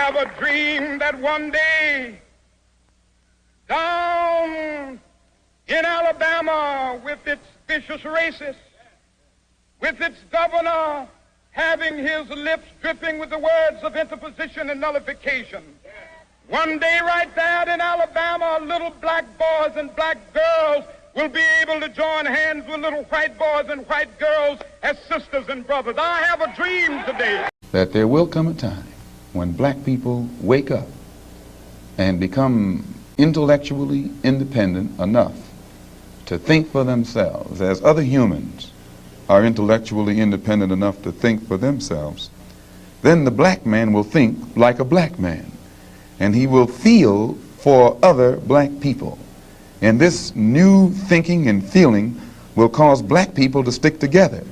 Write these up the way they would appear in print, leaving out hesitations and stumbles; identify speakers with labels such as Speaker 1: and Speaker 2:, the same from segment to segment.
Speaker 1: have a dream that one day down in Alabama with its vicious racists, with its governor having his lips dripping with the words of interposition and nullification. One day right there in Alabama, little black boys and black girls will be able to join hands with little white boys and white girls as sisters and brothers. I have a dream today
Speaker 2: that there will come a time when black people wake up and become intellectually independent enough to think for themselves, as other humans are intellectually independent enough to think for themselves. Then the black man will think like a black man, and he will feel for other black people. And this new thinking and feeling will cause black people to stick together.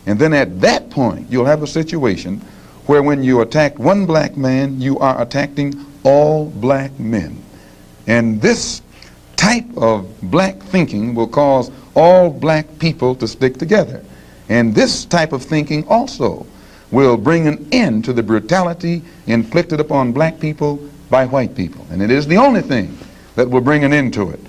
Speaker 2: And then at that point, you'll have a situation where when you attack one black man, you are attacking all black men. And this type of black thinking will cause all black people to stick together. And this type of thinking also will bring an end to the brutality inflicted upon black people by white people. And it is the only thing that will bring an end to it.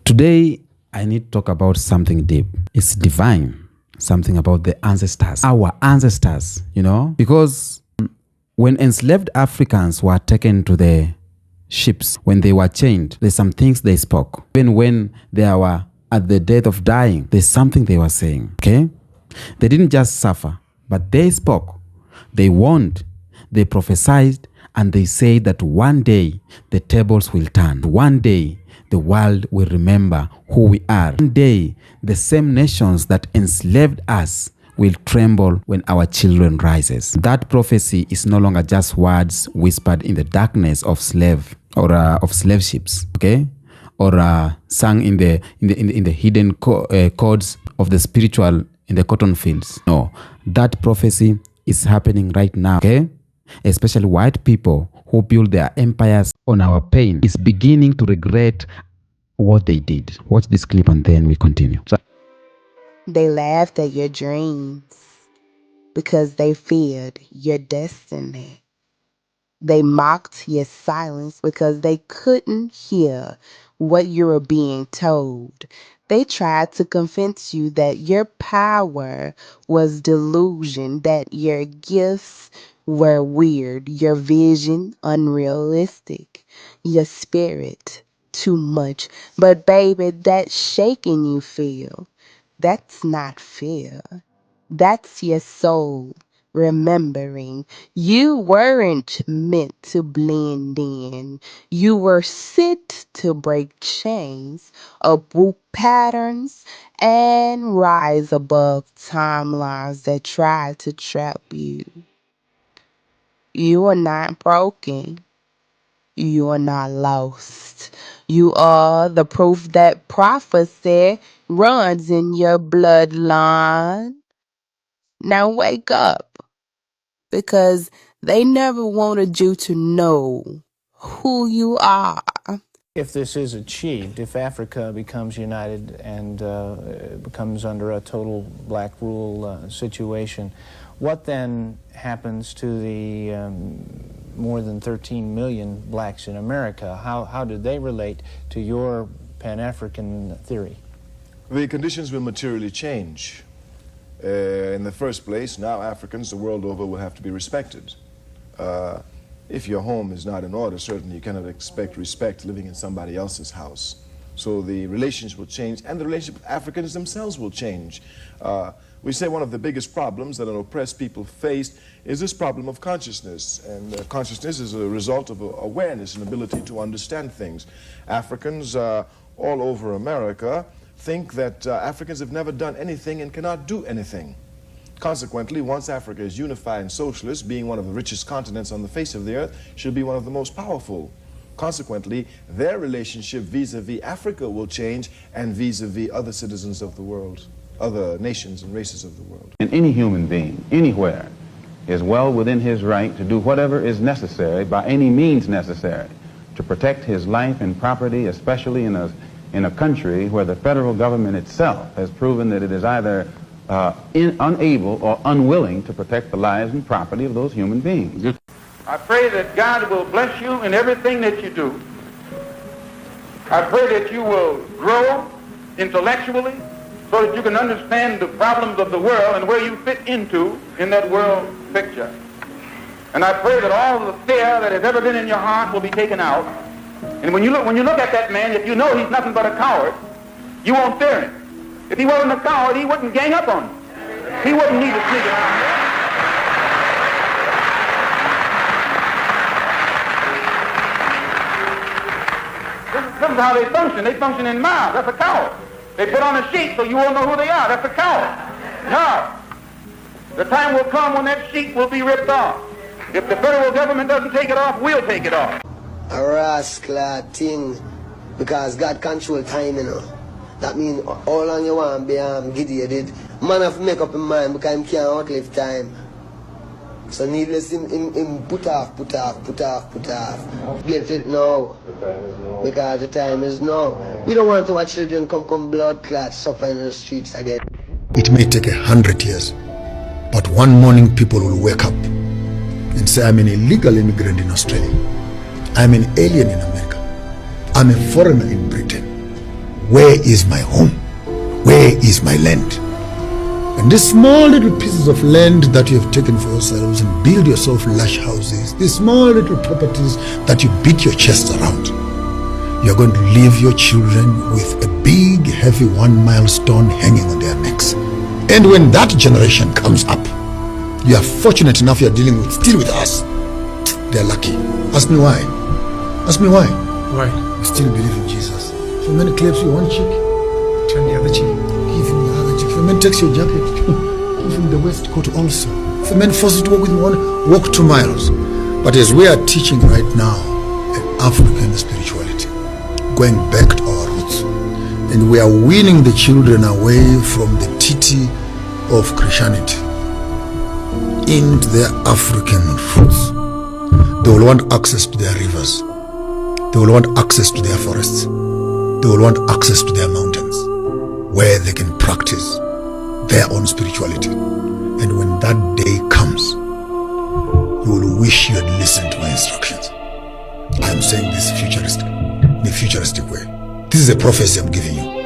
Speaker 3: Today, I need to talk about something deep. It's divine. Something about the ancestors. Our ancestors, you know? Because when enslaved Africans were taken to the ships, when they were chained, there's some things they spoke. Even when they were at the death of dying, there's something they were saying, okay? They didn't just suffer, but they spoke. They warned, they prophesied, and they said that one day the tables will turn. One day the world will remember who we are. One day the same nations that enslaved us will tremble when our children rises. That prophecy is no longer just words whispered in the darkness of slave or of slave ships, okay, or sung in the hidden chords of the spiritual in the cotton fields. No, that prophecy is happening right now, okay? Especially white people who build their empires on our pain is beginning to regret what they did. Watch this clip and then we continue.
Speaker 4: They laughed at your dreams because they feared your destiny. They mocked your silence because they couldn't hear what you were being told. They tried to convince you that your power was delusion, that your gifts were weird, your vision unrealistic, your spirit too much. But baby, that shaking you feel, that's not fear. That's your soul remembering you weren't meant to blend in. You were sent to break chains, uproot patterns, and rise above timelines that try to trap you. You are not broken. You are not lost. You are the proof that prophecy runs in your bloodline. Now wake up, because they never wanted you to know who you are.
Speaker 5: If this is achieved, if Africa becomes united and becomes under a total black rule situation, what then happens to the more than 13 million blacks in America? How do they relate to your Pan-African theory?
Speaker 6: The conditions will materially change. In the first place, now Africans the world over will have to be respected. If your home is not in order, certainly you cannot expect respect living in somebody else's house. So the relations will change, and the relationship with Africans themselves will change. We say one of the biggest problems that an oppressed people face is this problem of consciousness. And consciousness is a result of awareness and ability to understand things. Africans all over America think that Africans have never done anything and cannot do anything. Consequently, once Africa is unified and socialist, being one of the richest continents on the face of the earth, should be one of the most powerful. Consequently, their relationship vis-a-vis Africa will change, and vis-a-vis other citizens of the world, other nations and races of the world.
Speaker 2: And any human being, anywhere, is well within his right to do whatever is necessary, by any means necessary, to protect his life and property, especially in a country where the federal government itself has proven that it is either unable or unwilling to protect the lives and property of those human beings.
Speaker 1: I pray that God will bless you in everything that you do. I pray that you will grow intellectually so that you can understand the problems of the world and where you fit into in that world picture. And I pray that all the fear that has ever been in your heart will be taken out. And when you look at that man, if you know he's nothing but a coward, you won't fear him. If he wasn't a coward, he wouldn't gang up on you. He wouldn't need to sneak around there. This is how they function. They function in mobs. That's a coward. They put on a sheet so you won't know who they are. That's a coward. No. The time will come when that sheet will be ripped off. If the federal government doesn't take it off, we'll take it off.
Speaker 7: A rascal thing, because God control time, you know. That means how long you want to be giddy, did. Man have to make up his mind because he can't outlive time. So needless him put off. Get it now. Because the time is now. We don't want to watch children come blood clots suffer in the streets again.
Speaker 8: It may take 100 years, but one morning people will wake up and say, I'm an illegal immigrant in Australia. I'm an alien in America. I'm a foreigner in Britain. Where is my home? Where is my land? And these small little pieces of land that you have taken for yourselves and build yourself lush houses, these small little properties that you beat your chest around, you're going to leave your children with a big, heavy 1 milestone hanging on their necks. And when that generation comes up, you are fortunate enough you're still with us. They're lucky. Ask me why. Ask me why.
Speaker 9: Why?
Speaker 8: You still believe in Jesus. If a man claps you one cheek,
Speaker 9: Turn the other cheek.
Speaker 8: give him the other cheek. If a man takes your jacket, give him the waistcoat also. If a man forces you to walk with one, walk 2 miles. But as we are teaching right now, an African spirituality, going back to our roots, and we are weaning the children away from the titi of Christianity into their African roots. They will want access to their rivers. They will want access to their forests. They will want access to their mountains, where they can practice their own spirituality. And when that day comes, you will wish you had listened to my instructions. I am saying this futuristic, in a futuristic way. This is a prophecy I'm giving you.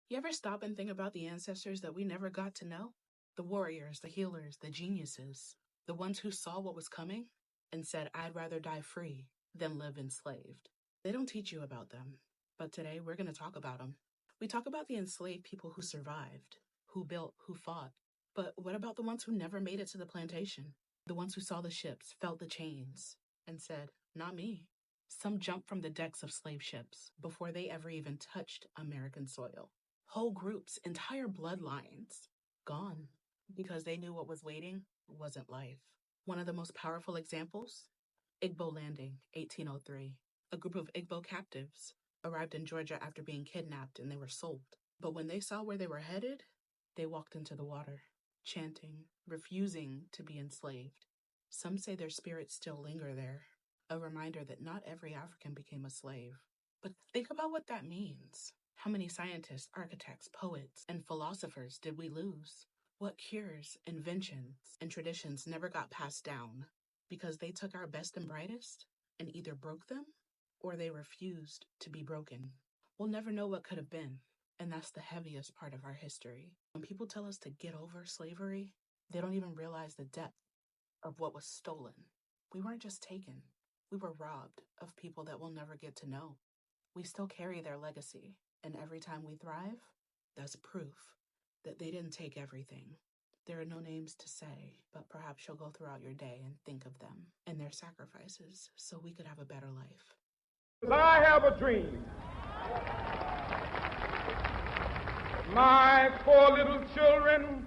Speaker 10: You ever stop and think about the ancestors that we never got to know? The warriors, the healers, the geniuses, the ones who saw what was coming and said, I'd rather die free than live enslaved. They don't teach you about them, but today we're going to talk about them. We talk about the enslaved people who survived, who built, who fought. But what about the ones who never made it to the plantation? The ones who saw the ships, felt the chains, and said, not me. Some jumped from the decks of slave ships before they ever even touched American soil. Whole groups, entire bloodlines, gone because they knew what was waiting wasn't life. One of the most powerful examples, Igbo Landing, 1803. A group of Igbo captives arrived in Georgia after being kidnapped and they were sold. But when they saw where they were headed, they walked into the water, chanting, refusing to be enslaved. Some say their spirits still linger there, a reminder that not every African became a slave. But think about what that means. How many scientists, architects, poets, and philosophers did we lose? What cures, inventions, and traditions never got passed down because they took our best and brightest and either broke them or they refused to be broken? We'll never know what could have been, and that's the heaviest part of our history. When people tell us to get over slavery, they don't even realize the depth of what was stolen. We weren't just taken. We were robbed of people that we'll never get to know. We still carry their legacy, and every time we thrive, that's proof that they didn't take everything. There are no names to say, but perhaps you'll go throughout your day and think of them and their sacrifices so we could have a better life.
Speaker 1: I have a dream. My 4 little children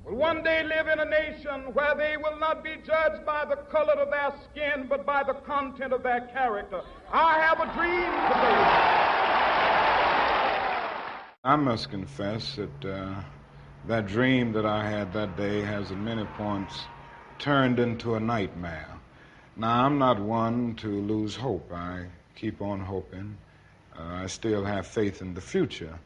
Speaker 1: will one day live in a nation where they will not be judged by the color of their skin, but by the content of their character. I have a dream today.
Speaker 2: I must confess that that dream that I had that day has at many points turned into a nightmare. Now, I'm not one to lose hope. I keep on hoping. I still have faith in the future.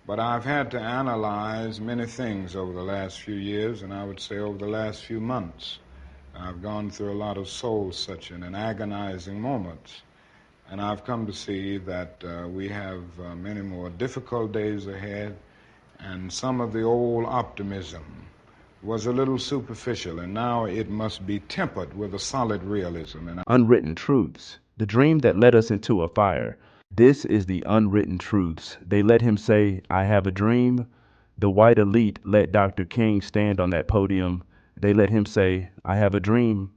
Speaker 1: But I've had to analyze many things over the last few years, and I would say over the last few months. I've gone through a lot of soul-searching and agonizing moments, and I've come to see that we have many more difficult days ahead, and some of the old optimism was a little superficial, and now it must be tempered with a solid realism. And
Speaker 9: Unwritten truths, the dream that led us into a fire. This is the unwritten truths. They let him say, I have a dream. The white elite let Dr. King stand on that podium. They let him say, I have a dream,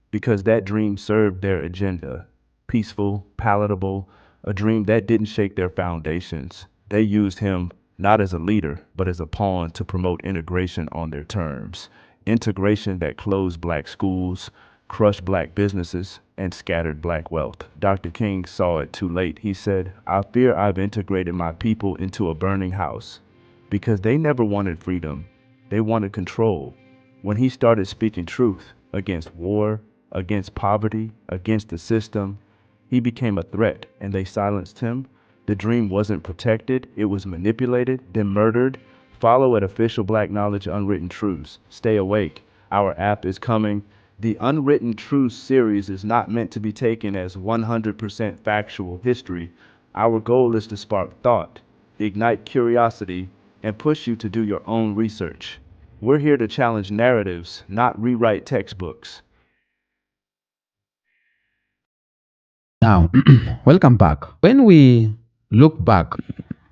Speaker 9: because that dream served their agenda. Peaceful, palatable, a dream that didn't shake their foundations. They used him not as a leader, but as a pawn to promote integration on their terms. Integration that closed black schools, crushed black businesses, and scattered black wealth. Dr. King saw it too late. He said, I fear I've integrated my people into a burning house, because they never wanted freedom. They wanted control. When he started speaking truth against war, against poverty, against the system, he became a threat, and they silenced him. The dream wasn't protected, it was manipulated, then murdered. Follow at Official Black Knowledge Unwritten Truths. Stay awake. Our app is coming. The Unwritten Truths series is not meant to be taken as 100% factual history. Our goal is to spark thought, ignite curiosity, and push you to do your own research. We're here to challenge narratives, not rewrite textbooks.
Speaker 3: Now, welcome back. When we look back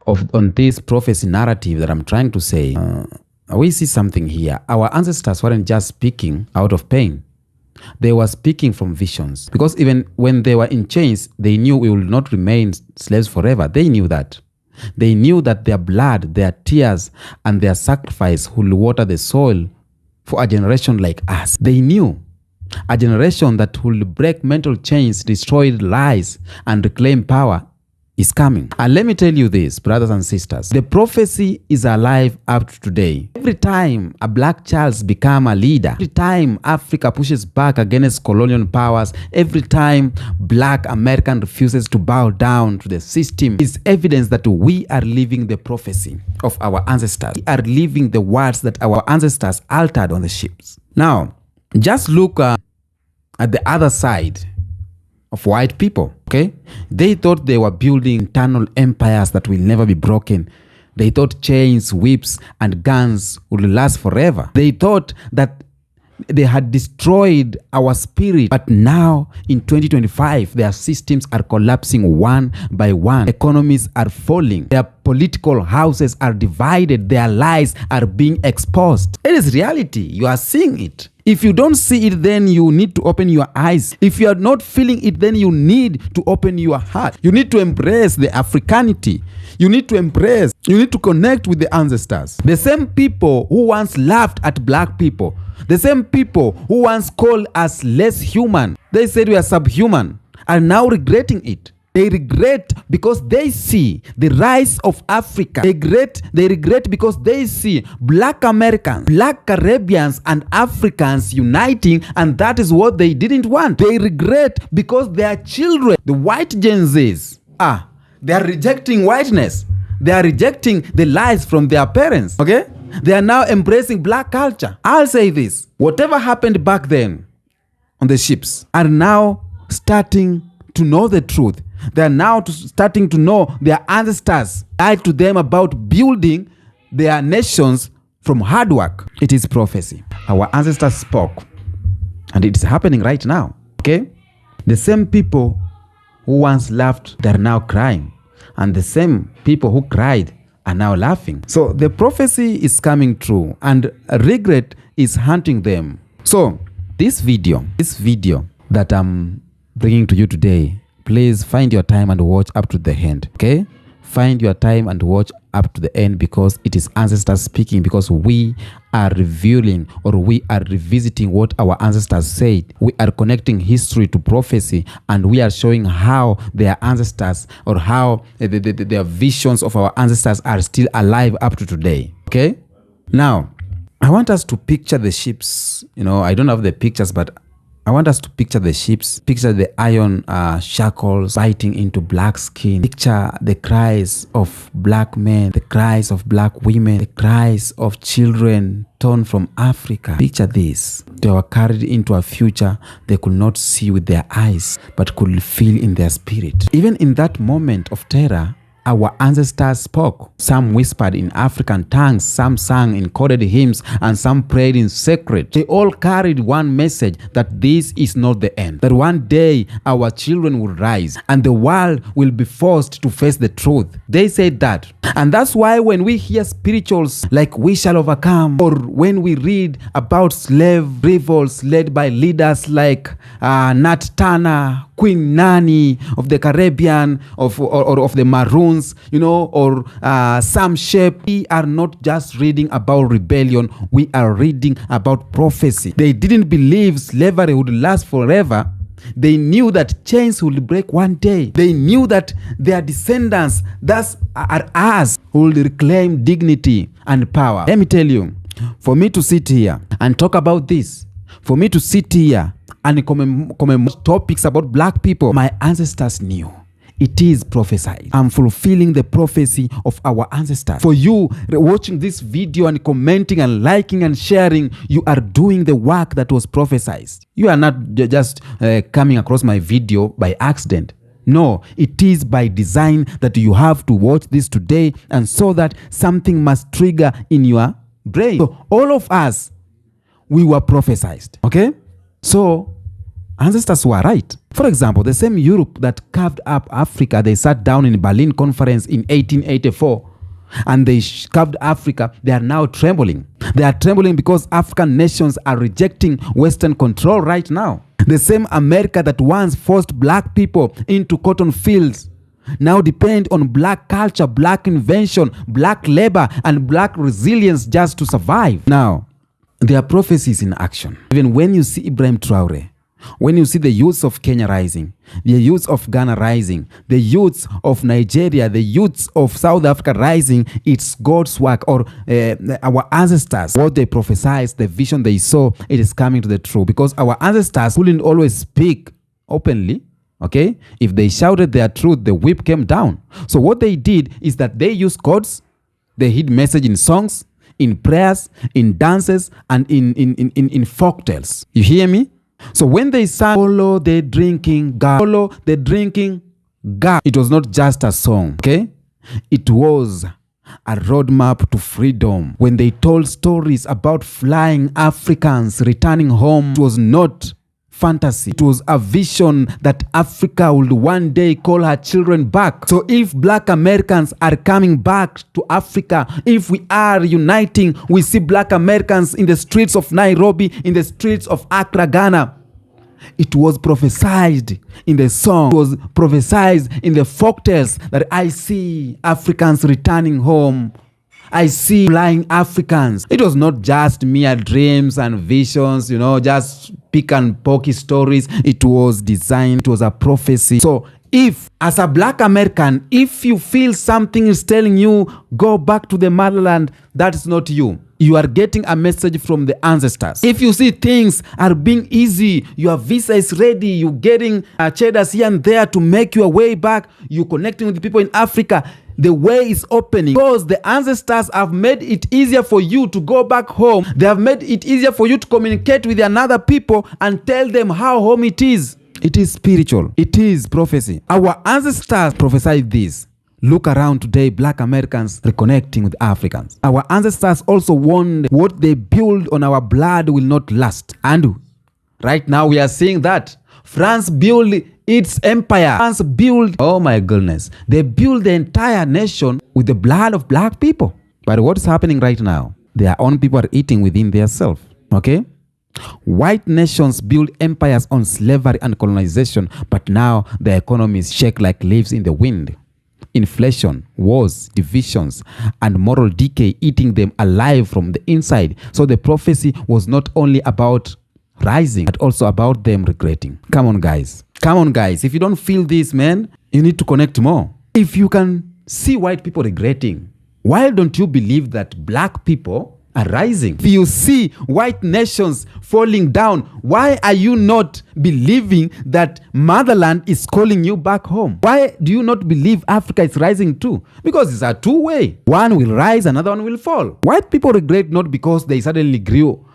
Speaker 3: on this prophecy narrative that I'm trying to say, we see something here. Our ancestors weren't just speaking out of pain. They were speaking from visions. Because even when they were in chains, they knew we will not remain slaves forever. They knew that. They knew that their blood, their tears, and their sacrifice will water the soil for a generation like us. They knew a generation that will break mental chains, destroy lies, and reclaim power is coming. And let me tell you this, brothers and sisters, the prophecy is alive up to today. Every time a black child becomes a leader, every time Africa pushes back against colonial powers, every time black American refuses to bow down to the system, is evidence that we are living the prophecy of our ancestors. We are living the words that our ancestors altered on the ships. Now, just look at the other side of white people, okay? They thought they were building eternal empires that will never be broken. They thought chains, whips, and guns would last forever. They thought that they had destroyed our spirit. But now, in 2025, their systems are collapsing one by one. Economies are falling. Their political houses are divided. Their lies are being exposed. It is reality. You are seeing it. If you don't see it, then you need to open your eyes. If you are not feeling it, then you need to open your heart. You need to embrace the Africanity. You need to connect with the ancestors. The same people who once laughed at black people, the same people who once called us less human, they said we are subhuman, are now regretting it. They regret because they see the rise of Africa. They regret because they see black Americans, black Caribbeans, and Africans uniting, and that is what they didn't want. They regret because their children, the white Gen Zs, they are rejecting whiteness. They are rejecting the lies from their parents, okay? They are now embracing black culture. I'll say this. Whatever happened back then on the ships are now starting to know the truth. They are now starting to know their ancestors lied to them about building their nations from hard work. It is prophecy. Our ancestors spoke, and it is happening right now, okay? The same people who once laughed, they are now crying. And the same people who cried are now laughing. So the prophecy is coming true, and regret is hunting them. So this video that I'm bringing to you today, please find your time and watch up to the end, okay? Find your time and watch up to the end, because it is ancestors speaking, because we are revealing, or we are revisiting what our ancestors said. We are connecting history to prophecy, and we are showing how their ancestors, or how their visions of our ancestors are still alive up to today, okay? Now, I want us to picture the ships. I don't have the pictures, but I want us to picture the ships, picture the iron shackles biting into black skin, picture the cries of black men, the cries of black women, the cries of children torn from Africa. Picture this. They were carried into a future they could not see with their eyes, but could feel in their spirit. Even in that moment of terror, our ancestors spoke. Some whispered in African tongues, some sang in coded hymns, and some prayed in secret. They all carried one message, that this is not the end. That one day our children will rise and the world will be forced to face the truth. They said that. And that's why when we hear spirituals like "We Shall Overcome," or when we read about slave revolts led by leaders like Nat Turner, Queen Nani of the Caribbean, or of the Maroons, or Sam Shape, we are not just reading about rebellion, we are reading about prophecy. They didn't believe slavery would last forever. They knew that chains would break one day. They knew that their descendants, thus are us, would reclaim dignity and power. Let me tell you, for me to sit here and talk about this, for me to sit here and commemorate topics about black people, my ancestors knew. It is prophesied. I'm fulfilling the prophecy of our ancestors. For you watching this video and commenting and liking and sharing, you are doing the work that was prophesied. You are not just coming across my video by accident. No, it is by design that you have to watch this today, and so that something must trigger in your brain. So all of us, we were prophesied. Okay? So ancestors were right. For example, the same Europe that carved up Africa, they sat down in Berlin Conference in 1884 and they carved Africa. They are now trembling. They are trembling because African nations are rejecting Western control right now. The same America that once forced black people into cotton fields now depend on black culture, black invention, black labor, and black resilience just to survive. Now, there are prophecies in action. Even when you see Ibrahim Traore, when you see the youths of Kenya rising, the youths of Ghana rising, the youths of Nigeria, the youths of South Africa rising, it's God's work, or our ancestors, what they prophesied, the vision they saw, it is coming to the truth. Because our ancestors couldn't always speak openly, okay? If they shouted their truth, the whip came down. So what they did is that they used codes, they hid message in songs, in prayers, in dances, and in folk tales. You hear me? So when they sang, follow the drinking God, follow the drinking God, it was not just a song, okay? It was a roadmap to freedom. When they told stories about flying Africans returning home, it was not fantasy. It was a vision that Africa would one day call her children back. So if black Americans are coming back to Africa, if we are uniting, we see black Americans in the streets of Nairobi, in the streets of Accra, Ghana. It was prophesied in the song. It was prophesied in the folktales that I see Africans returning home. I see flying Africans. It was not just mere dreams and visions, just pick and poke stories. It was designed, it was a prophecy. So if, as a black American, if you feel something is telling you, go back to the motherland, that's not you. You are getting a message from the ancestors. If you see things are being easy, your visa is ready, you're getting cheddars here and there to make your way back, you're connecting with the people in Africa, the way is opening because the ancestors have made it easier for you to go back home. They have made it easier for you to communicate with another people and tell them how home it is. It is spiritual. It is prophecy. Our ancestors prophesied this. Look around today, black Americans reconnecting with Africans. Our ancestors also warned what they build on our blood will not last. And right now we are seeing that. France built its empire. France built, oh my goodness, they built the entire nation with the blood of black people. But what's happening right now? Their own people are eating within themselves. Okay? White nations build empires on slavery and colonization, but now their economies shake like leaves in the wind. Inflation, wars, divisions, and moral decay eating them alive from the inside. So the prophecy was not only about rising, but also about them regretting. Come on, guys. Come on, guys. If you don't feel this, man, you need to connect more. If you can see white people regretting, why don't you believe that black people are rising. If you see white nations falling down, why are you not believing that motherland is calling you back home? Why do you not believe Africa is rising too? Because it's a two-way. One will rise, another one will fall. White people regret not because they suddenly grew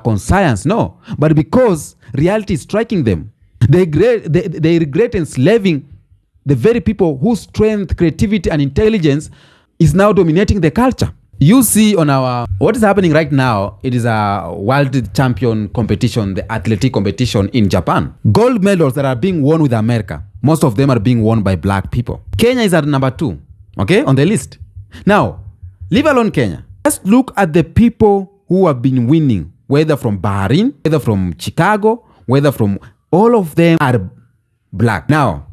Speaker 3: conscience, no, but because reality is striking them. They regret enslaving the very people whose strength, creativity, and intelligence is now dominating the culture. You see on what is happening right now, it is a world champion competition, the athletic competition in Japan. Gold medals that are being won with America, most of them are being won by black people. Kenya is at number 2, okay, on the list. Now, leave alone Kenya. Let's look at the people who have been winning, whether from Bahrain, whether from Chicago, whether from, all of them are black. Now,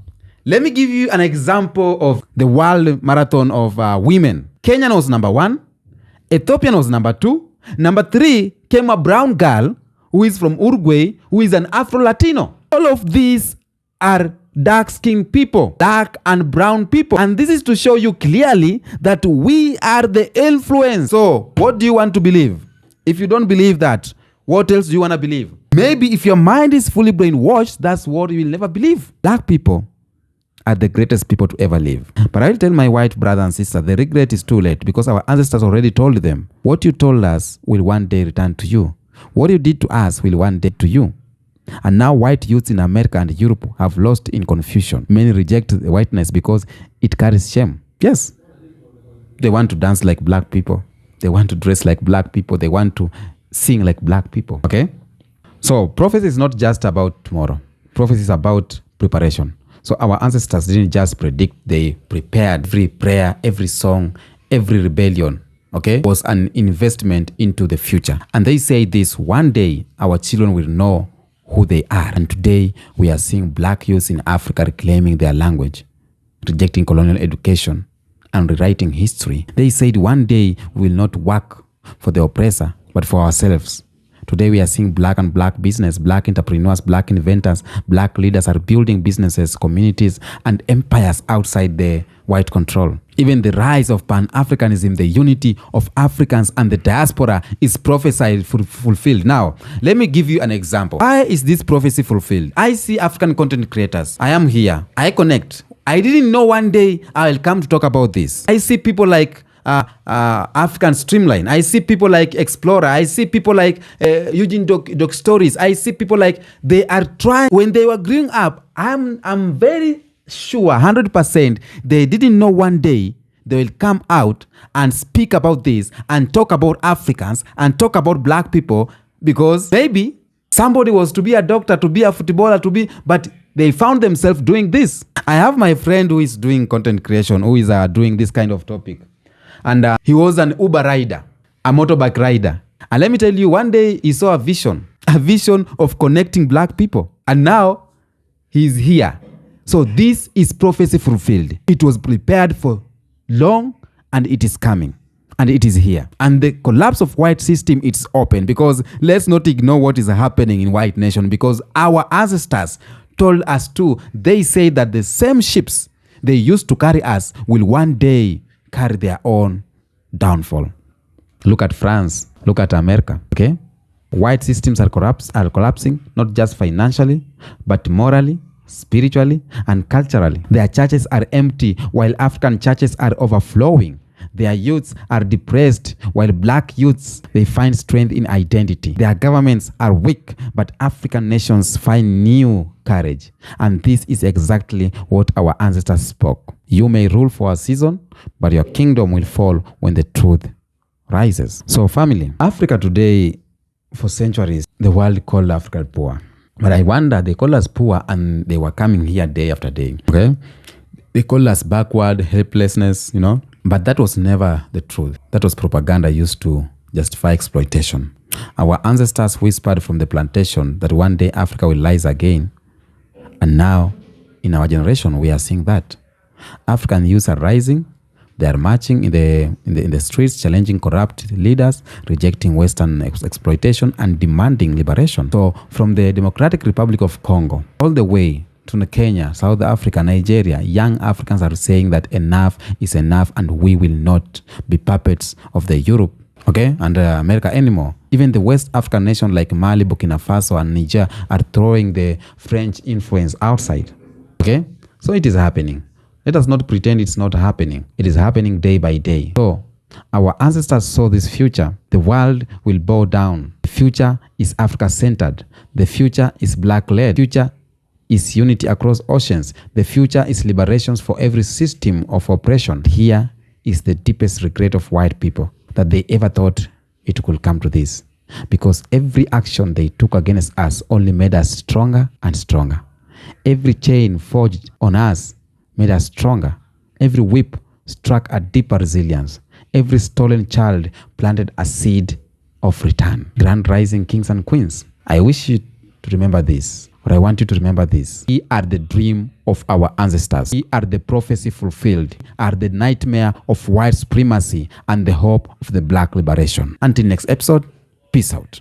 Speaker 3: let me give you an example of the world marathon of women. Kenya was number 1. Ethiopian was number 2. Number 3 came a brown girl who is from Uruguay, who is an Afro-Latino. All of these are dark-skinned people, dark and brown people. And this is to show you clearly that we are the influence. So, what do you want to believe? If you don't believe that, what else do you want to believe? Maybe if your mind is fully brainwashed, that's what you will never believe. Black people are the greatest people to ever live. But I'll tell my white brother and sister, the regret is too late because our ancestors already told them, what you told us will one day return to you. What you did to us will one day to you. And now white youths in America and Europe have lost in confusion. Many reject the whiteness because it carries shame. Yes. They want to dance like black people. They want to dress like black people. They want to sing like black people. Okay? So prophecy is not just about tomorrow. Prophecy is about preparation. So our ancestors didn't just predict, they prepared. Every prayer, every song, every rebellion, okay, was an investment into the future. And they say this, one day our children will know who they are. And today we are seeing black youths in Africa reclaiming their language, rejecting colonial education, and rewriting history. They said one day we will not work for the oppressor, but for ourselves. Today we are seeing black and black business, black entrepreneurs, black inventors, black leaders are building businesses, communities, and empires outside the white control. Even the rise of Pan-Africanism, the unity of Africans and the diaspora is prophesied fulfilled. Now, let me give you an example. Why is this prophecy fulfilled? I see African content creators. I am here. I connect. I didn't know one day I will come to talk about this. I see people like African Streamline. I see people like Explorer. I see people like Eugene Doc Stories. I see people like they are trying. When they were growing up, I'm very sure, 100%, they didn't know one day they will come out and speak about this and talk about Africans and talk about black people, because maybe somebody was to be a doctor, to be a footballer, but they found themselves doing this. I have my friend who is doing content creation, who is doing this kind of topic. And he was an Uber rider, a motorbike rider. And let me tell you, one day he saw a vision of connecting black people. And now he's here. So this is prophecy fulfilled. It was prepared for long and it is coming. And it is here. And the collapse of white system, it's open. Because let's not ignore what is happening in white nation. Because our ancestors told us too. They say that the same ships they used to carry us will one day carry their own downfall. Look at France. Look at America. Okay? White systems are collapsing, not just financially, but morally, spiritually, and culturally. Their churches are empty, while African churches are overflowing. Their youths are depressed, while black youths, they find strength in identity. Their governments are weak, but African nations find new courage. And this is exactly what our ancestors spoke. You may rule for a season, but your kingdom will fall when the truth rises. So family, Africa today, for centuries, the world called Africa poor. But I wonder, they call us poor and they were coming here day after day. Okay? They call us backward, helplessness, But that was never the truth. That was propaganda used to justify exploitation. Our ancestors whispered from the plantation that one day Africa will rise again. And now, in our generation, we are seeing that. African youths are rising. They are marching in the streets, challenging corrupt leaders, rejecting Western exploitation, and demanding liberation. So, from the Democratic Republic of Congo all the way to Kenya, South Africa, Nigeria, young Africans are saying that enough is enough and we will not be puppets of the Europe okay, and America anymore. Even the West African nations like Mali, Burkina Faso, and Niger are throwing the French influence outside. Okay, so it is happening. Let us not pretend it's not happening. It is happening day by day. So our ancestors saw this future. The world will bow down. The future is Africa-centered. The future is black-led. The future is unity across oceans. The future is liberations for every system of oppression. Here is the deepest regret of white people, that they ever thought it could come to this. Because every action they took against us only made us stronger and stronger. Every chain forged on us made us stronger. Every whip struck a deeper resilience. Every stolen child planted a seed of return. Grand rising kings and queens, I wish you to remember this, or I want you to remember this. We are the dream of our ancestors. We are the prophecy fulfilled, are the nightmare of white supremacy and the hope of the black liberation. Until next episode, peace out.